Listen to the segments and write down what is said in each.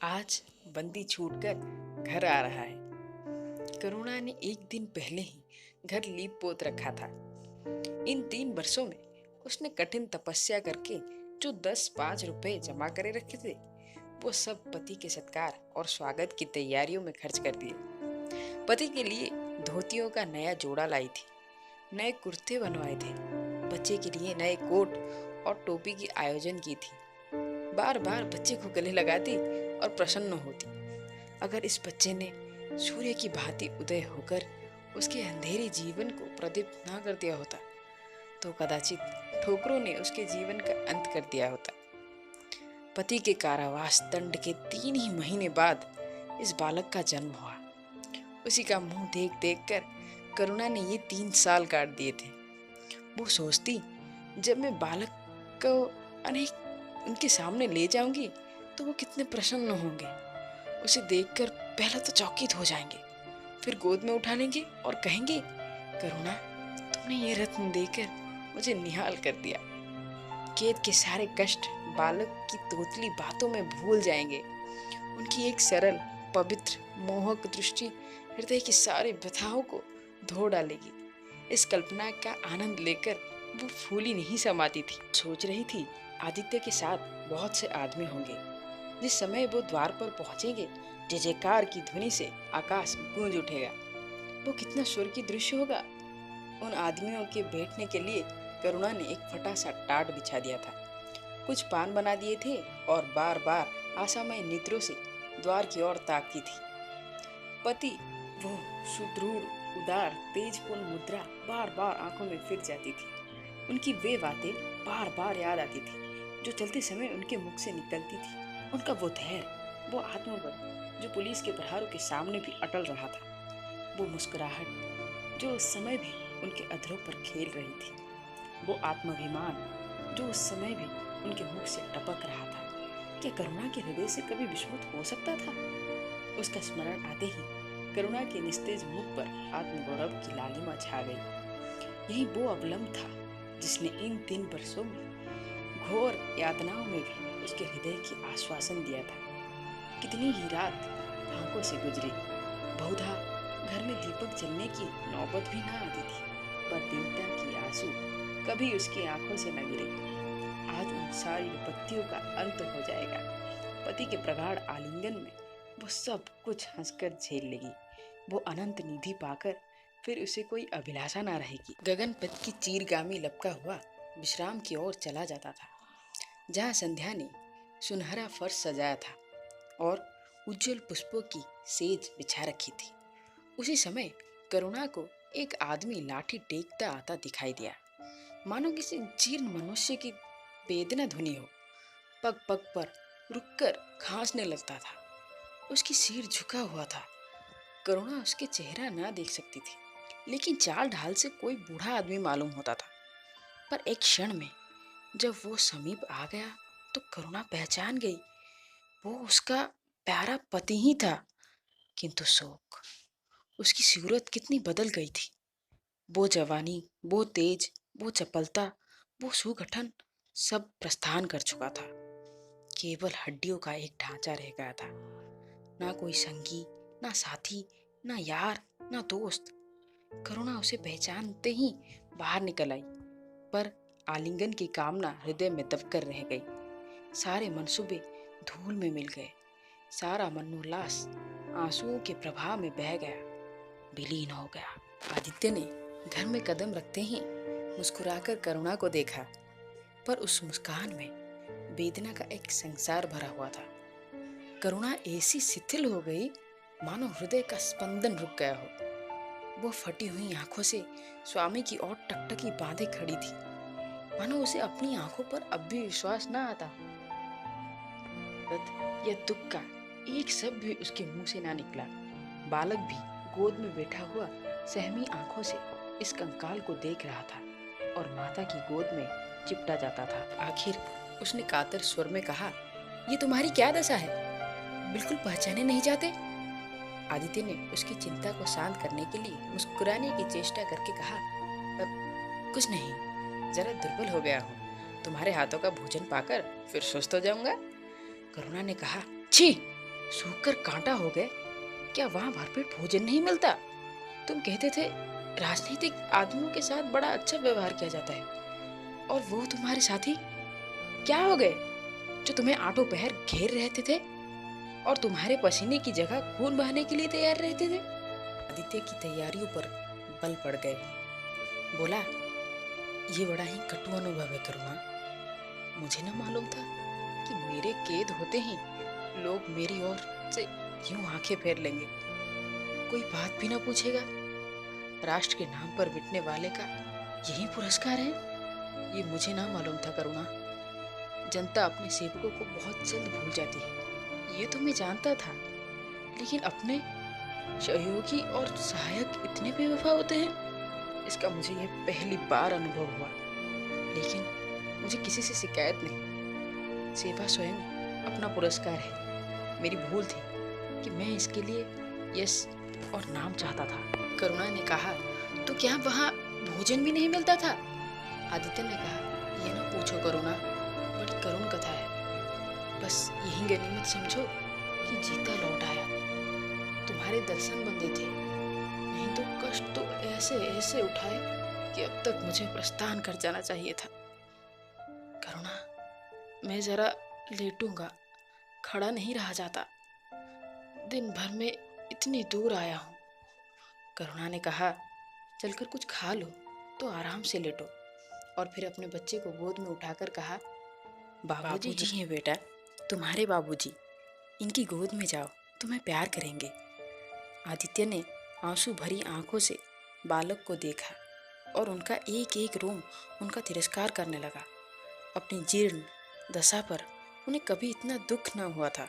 आज बंदी छूटकर घर आ रहा है। करुणा ने एक दिन पहले ही घर लीप पोत रखा था। इन 3 वर्षों में उसने कठिन तपस्या करके जो 10-5 रुपए जमा करे रखे थे, वो सब पति के सत्कार और स्वागत की तैयारियों में खर्च कर दिए। पति के लिए धोतियों का नया जोड़ा लाई थी, नए कुर्ते बनवाए थे, बच्चे के लिए नए कोट और टोपी की आयोजन की थी। बार बार बच्चे को गले लगाती और प्रसन्न होती। अगर इस बच्चे ने सूर्य की भांति उदय होकर उसके अंधेरे जीवन को प्रदीप्त ना कर दिया होता, तो कदाचित ठोकरों ने उसके जीवन का अंत कर दिया होता। पति के कारावास दंड के 3 ही महीने बाद इस बालक का जन्म हुआ। उसी का मुंह देख देख कर करुणा ने ये 3 साल काट दिए थे। वो सोचती, जब मैं बालक को अनेक उनके सामने ले जाऊंगी तो वो कितने प्रसन्न होंगे। उसे देखकर पहले तो चौकित हो जाएंगे, फिर गोद में उठा लेंगे और कहेंगे, करुणा, तुमने ये रत्न देकर मुझे निहाल कर दिया। खेत के सारे कष्ट बालक की तोतली बातों में भूल जाएंगे। उनकी एक सरल, पवित्र, मोहक दृष्टि हृदय की सारी व्यथाओं को धो डालेगी। इस कल्पना का आनंद लेकर वो फूली नहीं समाती थी। सोच रही थी, आदित्य के साथ बहुत से आदमी होंगे। जिस समय वो द्वार पर पहुंचेंगे, जय जयकार की ध्वनि से आकाश गूंज उठेगा। वो कितना स्वर्गीय दृश्य होगा। उन आदमियों के बैठने के लिए करुणा ने एक फटा सा टाट बिछा दिया था। कुछ पान बना दिए थे और बार बार आशामय नेत्रों से द्वार की ओर ताकती थी। पति, वो सुदृढ़, उदार, तेजपूर्ण मुद्रा बार बार आंखों में फिर जाती थी। उनकी वे बातें बार बार याद आती थी जो चलते समय उनके मुख से निकलती थी। उनका वो धैर्य, वो आत्मबल जो पुलिस के प्रहारों के सामने भी अटल रहा था। वो मुस्कुराहट जो उस समय भी उनके अधरों पर खेल रही थी। वो आत्माभिमान जो उस समय भी उनके मुख से टपक रहा था। क्या करुणा के हृदय से कभी विस्फोट हो सकता था? उसका स्मरण आते ही करुणा के निस्तेज मुख पर आत्मगौरव की लालिमा छा गई। यही वो अवलंब था जिसने इन 3 वर्षों में घोर यातनाओं में भी उसके हृदय की आश्वासन दिया था। कितनी ही रात आंखों से गुजरी, बहुधा घर में दीपक जलने की नौबत भी ना आती थी, पर देवता की आंसू कभी उसकी आंखों से न गिरे। आज उन सारी विपत्तियों का अंत हो जाएगा। पति के प्रगाढ़ आलिंगन में वो सब कुछ हंसकर झेल लेगी। वो अनंत निधि पाकर फिर उसे कोई अभिलाषा ना रहेगी। गगनपथ की चीरगामी लपका हुआ विश्राम की ओर चला जाता था, जहाँ संध्या ने सुनहरा फर्श सजाया था और उज्जवल पुष्पों की सेज बिछा रखी थी। उसी समय करुणा को एक आदमी लाठी टेकता आता दिखाई दिया, मानो किसी जीर्ण मनुष्य की वेदना धुनी हो। पग पग पर रुककर खांसने लगता था। उसकी सिर झुका हुआ था। करुणा उसके चेहरा ना देख सकती थी, लेकिन चाल ढाल से कोई बूढ़ा आदमी मालूम होता था। पर एक क्षण में जब वो समीप आ गया तो करुणा पहचान गई, वो उसका प्यारा पति ही था। किंतु शोक, उसकी सूरत कितनी बदल गई थी। वो जवानी, वो तेज, वो चपलता, वो सुगठन सब प्रस्थान कर चुका था। केवल हड्डियों का एक ढांचा रह गया था। ना कोई संगी, ना साथी, ना यार, ना दोस्त। करुणा उसे पहचानते ही बाहर निकल आई, पर आलिंगन की कामना हृदय में दबकर रह गई। सारे मनसूबे धूल में मिल गए। सारा मनोल्लास आंसुओं के प्रभाव में बह गया, विलीन हो गया। आदित्य ने घर में कदम रखते ही मुस्कुराकर करुणा को देखा, पर उस मुस्कान में वेदना का एक संसार भरा हुआ था। करुणा ऐसी शिथिल हो गई मानो हृदय का स्पंदन रुक गया हो। वो फटी हुई आंखों से स्वामी की ओर टकटकी बांधे खड़ी थी, मानो उसे अपनी आंखों पर अब भी विश्वास न आता। या दुख का एक शब्द भी उसके मुंह से ना निकला। बालक भी गोद में बैठा हुआ सहमी आंखों से इस कंकाल को देख रहा था और माता की गोद में चिपटा जाता था। आखिर उसने कातर स्वर में कहा, ये तुम्हारी क्या दशा है? बिल्कुल पहचाने नहीं जाते? आदित्य ने उसकी चिंता को शांत करने के लिए मुस्कुराने की चेष्टा करके कहा, कुछ नहीं, जरा दुर्बल हो गया हूँ। तुम्हारे हाथों का भोजन पाकर फिर सुस्त हो जाऊंगा। करुणा ने कहा, छी, सूखकर कांटा हो गए? क्या वहां भरपेट भोजन नहीं मिलता? तुम कहते थे राजनीतिक आदमियों के साथ बड़ा अच्छा व्यवहार किया जाता है, और वो तुम्हारे साथी क्या हो गए जो तुम्हें आठों पहर घेर रहते थे और तुम्हारे पसीने की जगह खून बहाने के लिए तैयार रहते थे? आदित्य की तैयारियों पर बल पड़ गए। बोला, ये बड़ा ही कटु अनुभव है करुणा। मुझे न मालूम था कि मेरे कैद होते ही लोग मेरी ओर से यूं आंखें फेर लेंगे, कोई बात भी ना पूछेगा। राष्ट्र के नाम पर मिटने वाले का यही पुरस्कार है? ये मुझे ना मालूम था करुणा। जनता अपने सेवकों को बहुत जल्द भूल जाती है, ये तो मैं जानता था, लेकिन अपने सहयोगी और सहायक इतने बेवफा होते हैं, इसका मुझे ये पहली बार अनुभव हुआ। लेकिन मुझे किसी से शिकायत नहीं। सेवा स्वयं अपना पुरस्कार है। मेरी भूल थी कि मैं इसके लिए यश और नाम चाहता था। करुणा ने कहा, तो क्या वहाँ भोजन भी नहीं मिलता था? आदित्य ने कहा, ये ना पूछो करुणा, बड़ी करुण कथा है। बस यही गनीमत समझो कि जीता लौट आया। तुम्हारे दर्शन बंदे थे, नहीं तो कष्ट तो ऐसे ऐसे उठाए कि अब तक मुझे प्रस्थान कर जाना चाहिए था। करुणा, मैं जरा लेटूंगा, खड़ा नहीं रहा जाता। दिन भर में इतनी दूर आया हूँ। करुणा ने कहा, चलकर कुछ खा लो तो आराम से लेटो। और फिर अपने बच्चे को गोद में उठाकर कहा, बाबूजी जी हैं बेटा, तुम्हारे बाबूजी। इनकी गोद में जाओ, तुम्हें प्यार करेंगे। आदित्य ने आंसू भरी आंखों से बालक को देखा और उनका एक एक रोम उनका तिरस्कार करने लगा। अपनी जीर्ण दशा पर उन्हें कभी इतना दुख न हुआ था।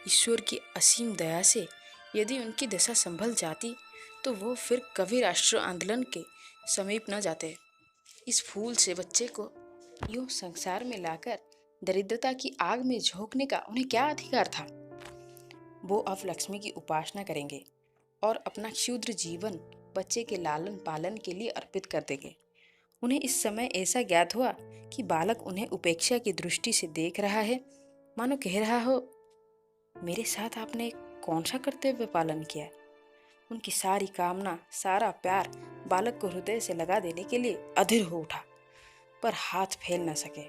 ईश्वर की असीम दया से यदि उनकी दशा संभल जाती तो वो फिर कभी राष्ट्र आंदोलन के समीप न जाते। इस फूल से बच्चे को यूं संसार में लाकर दरिद्रता की आग में झोंकने का उन्हें क्या अधिकार था? वो अब लक्ष्मी की उपासना करेंगे और अपना क्षुद्र जीवन बच्चे के लालन पालन के लिए अर्पित कर देंगे। उन्हें इस समय ऐसा ज्ञात हुआ कि बालक उन्हें उपेक्षा की दृष्टि से देख रहा है, मानो कह रहा हो, मेरे साथ आपने कौन सा कर्तव्य पालन किया? उनकी सारी कामना, सारा प्यार बालक को हृदय से लगा देने के लिए अधीर हो उठा, पर हाथ फैल न सके।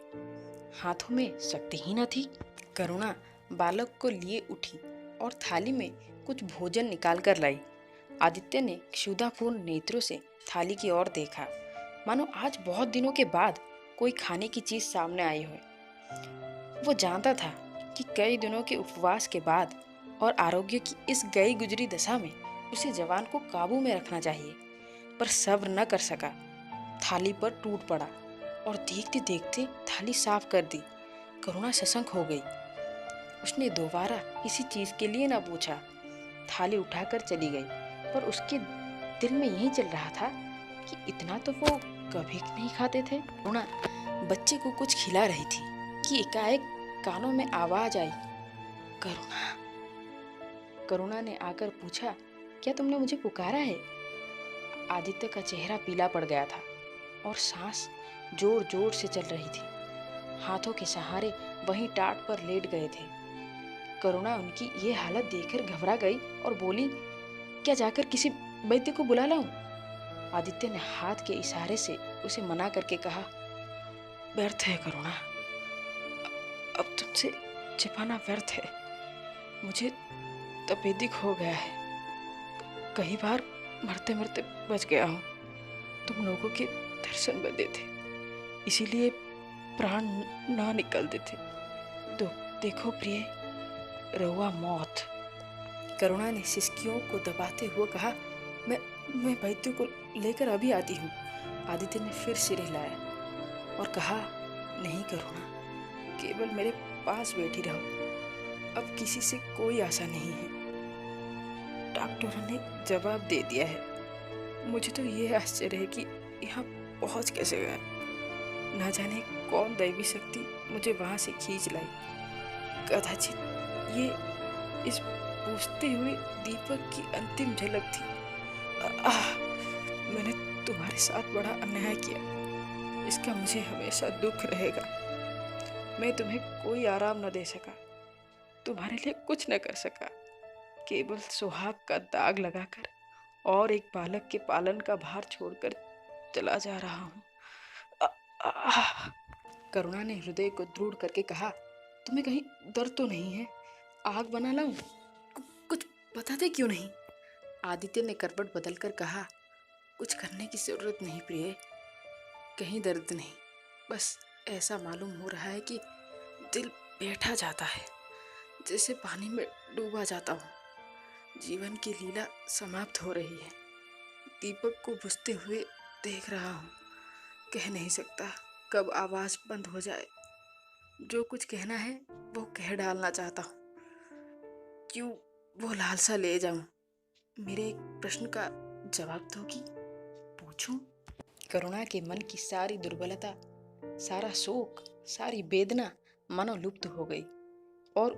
हाथों में शक्ति ही न थी। करुणा बालक को लिए उठी और थाली में कुछ भोजन निकाल कर लाई। आदित्य ने क्षुधापूर्ण नेत्रों से थाली की ओर देखा, मानो आज बहुत दिनों के बाद कोई खाने की चीज सामने आई हो। वो जानता था कि कई दिनों के उपवास के बाद और आरोग्य की इस गई गुजरी दशा में उसे जवान को काबू में रखना चाहिए, पर सब्र न कर सका। थाली पर टूट पड़ा और देखते देखते थाली साफ कर दी। करुणा सशंक हो गई। उसने दोबारा किसी चीज के लिए न पूछा, थाली उठाकर चली गई। पर उसके दिल में यही चल रहा था कि इतना तो वो कभी नहीं खाते थे। करुणा बच्चे को कुछ खिला रही थी कि एकाएक कानों में आवाज आई, करुणा। करुणा ने आकर पूछा, क्या तुमने मुझे पुकारा है? आदित्य का चेहरा पीला पड़ गया था और सांस जोर जोर से चल रही थी। हाथों के सहारे वहीं टाट पर लेट गए थे। करुणा उनकी ये हालत देखकर घबरा गई और बोली, क्या जाकर किसी वैद्य को बुला लाऊं? आदित्य ने हाथ के इशारे से उसे मना करके कहा, व्यर्थ है करुणा, अब तुमसे छिपाना व्यर्थ है। मुझे तपेदिक हो गया है, कई बार मरते मरते बच गया हूँ। तुम लोगों के दर्शन बंदे थे, इसीलिए प्राण ना निकलते थे। तो देखो प्रिय, रहुआ मौत। करुणा ने सिसकियों को दबाते हुए कहा, मैं वैद्य को लेकर अभी आती हूँ। आदित्य ने फिर सिर हिलाया और कहा, नहीं करुणा, केवल मेरे पास बैठी रहो, अब किसी से कोई आशा नहीं है। डॉक्टरों ने जवाब दे दिया है। मुझे तो ये आश्चर्य है कि यहाँ पहुँच कैसे गया। ना जाने कौन दैवी शक्ति मुझे वहाँ से खींच लाई। कदाचित ये इस बुझते हुए दीपक की अंतिम झलक थी। मैंने तुम्हारे साथ बड़ा अन्याय किया, इसका मुझे हमेशा दुख रहेगा। मैं तुम्हें कोई आराम न दे सका, तुम्हारे लिए कुछ न कर सका, केवल सुहाग का दाग लगाकर और एक बालक के पालन का भार छोड़कर चला जा रहा हूँ। करुणा ने हृदय को दृढ़ करके कहा, तुम्हें कहीं दर्द तो नहीं है? आग बना लाऊं? कुछ बताते क्यों नहीं? आदित्य ने करवट बदलकर कहा, कुछ करने की जरूरत नहीं प्रिय, कहीं दर्द नहीं, बस ऐसा मालूम हो रहा है कि दिल बैठा जाता है, जैसे पानी में डूबा जाता हूँ। जीवन की लीला समाप्त हो रही है। दीपक को बुझते हुए देख रहा हूँ। कह नहीं सकता कब आवाज़ बंद हो जाए। जो कुछ कहना है वो कह डालना चाहता हूँ, क्यों वो लालसा ले जाऊं? मेरे एक प्रश्न का जवाब दोगी? पूछूं? करुणा के मन की सारी दुर्बलता, सारा शोक, सारी वेदना मानो लुप्त हो गई और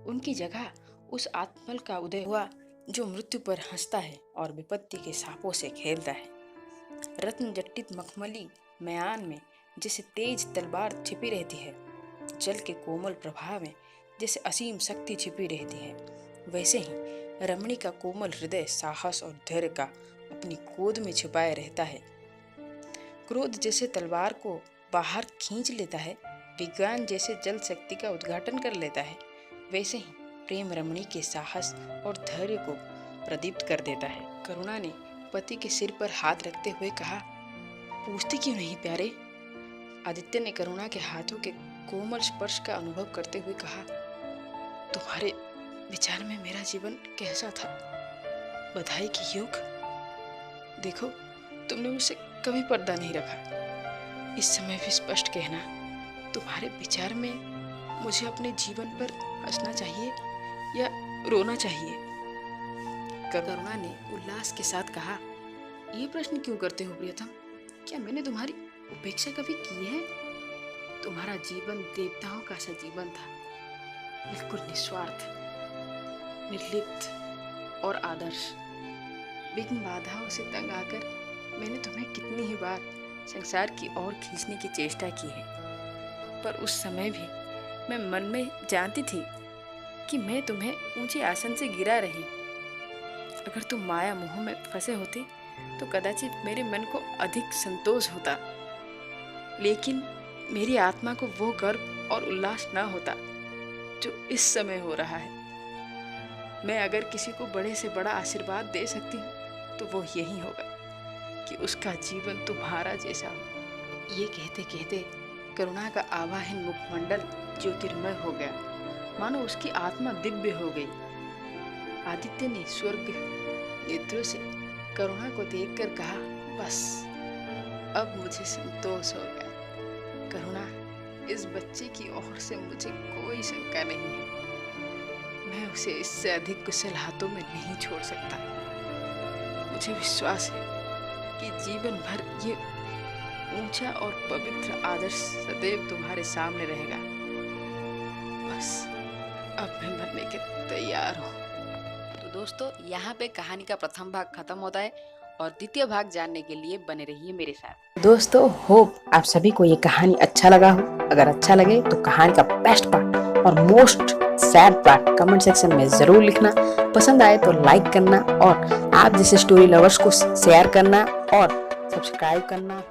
उनकी जगह उस आत्मबल का उदय हुआ जो मृत्यु पर हंसता है और विपत्ति के सांपों से खेलता है। रत्न जटित मखमली म्यान में जैसे तेज तलवार छिपी रहती है, जल के कोमल प्रभाव में जैसे असीम शक्ति छिपी रहती है, वैसे ही रमणी का कोमल हृदय साहस और धैर्य का अपनी गोद में छिपाए रहता है। क्रोध जैसे तलवार को बाहर खींच लेता है, विज्ञान जैसे जल शक्ति का उद्घाटन कर लेता है, वैसे ही प्रेम रमणी के साहस और धैर्य को प्रदीप्त कर देता है। करुणा ने पति के सिर पर हाथ रखते हुए कहा, पूछते क्यों नहीं प्यारे? आदित्य ने करुणा के हाथों के कोमल स्पर्श का अनुभव करते हुए कहा, तुम्हारे विचार में मेरा जीवन कैसा था? बधाई की योग। देखो, तुमने मुझसे कभी पर्दा नहीं रखा। इस समय भी स्पष्ट कहना, तुम्हारे विचार में मुझे अपने जीवन पर हंसना चाहिए या रोना चाहिए? करुणा ने उल्लास के साथ कहा, ये प्रश्न क्यों करते हो प्रियतम? क्या मैंने तुम्हारी उपेक्षा कभी की है? तुम्हारा जीवन देवताओं का सा जीवन था, बिल्कुल निस्वार्थ, निर्लिप्त और आदर्श। विघ्न बाधाओं से तंग आकर मैंने तुम्हें कितनी ही बार संसार की ओर खींचने की चेष्टा की है, पर उस समय भी मैं मन में जानती थी कि मैं तुम्हें ऊंचे आसन से गिरा रही। अगर तुम माया मोह में फंसे होते तो कदाचित मेरे मन को अधिक संतोष होता, लेकिन मेरी आत्मा को वो गर्व और उल्लास न होता जो इस समय हो रहा है। मैं अगर किसी को बड़े से बड़ा आशीर्वाद दे सकती हूँ तो वो यही होगा कि उसका जीवन तुम्हारा जैसा हो। ये कहते कहते करुणा का आवाहन मुखमंडल ज्योतिर्मय हो गया, मानो उसकी आत्मा दिव्य हो गई। आदित्य ने स्वर्ग नेत्रों से करुणा को देखकर कहा, बस अब मुझे संतोष हो गया। करुणा, इस बच्चे की ओर से मुझे कोई शंका नहीं है। मैं उसे इससे अधिक कुशल हाथों में नहीं छोड़ सकता। मुझे विश्वास है कि जीवन भर ये ऊंचा और पवित्र आदर्श सदैव तुम्हारे सामने रहेगा। बस अब मैं मरने के तैयार हूँ। तो दोस्तों, यहाँ पे कहानी का प्रथम भाग खत्म होता है और द्वितीय भाग जानने के लिए बने रहिए मेरे साथ। दोस्तों, होप आप सभी को ये कहानी अच्छा लगा हो। अगर अच्छा लगे तो कहानी का बेस्ट पार्ट और most sad part comment section में जरूर लिखना। पसंद आए तो लाइक करना और आप जैसे स्टोरी लवर्स को शेयर करना और सब्सक्राइब करना।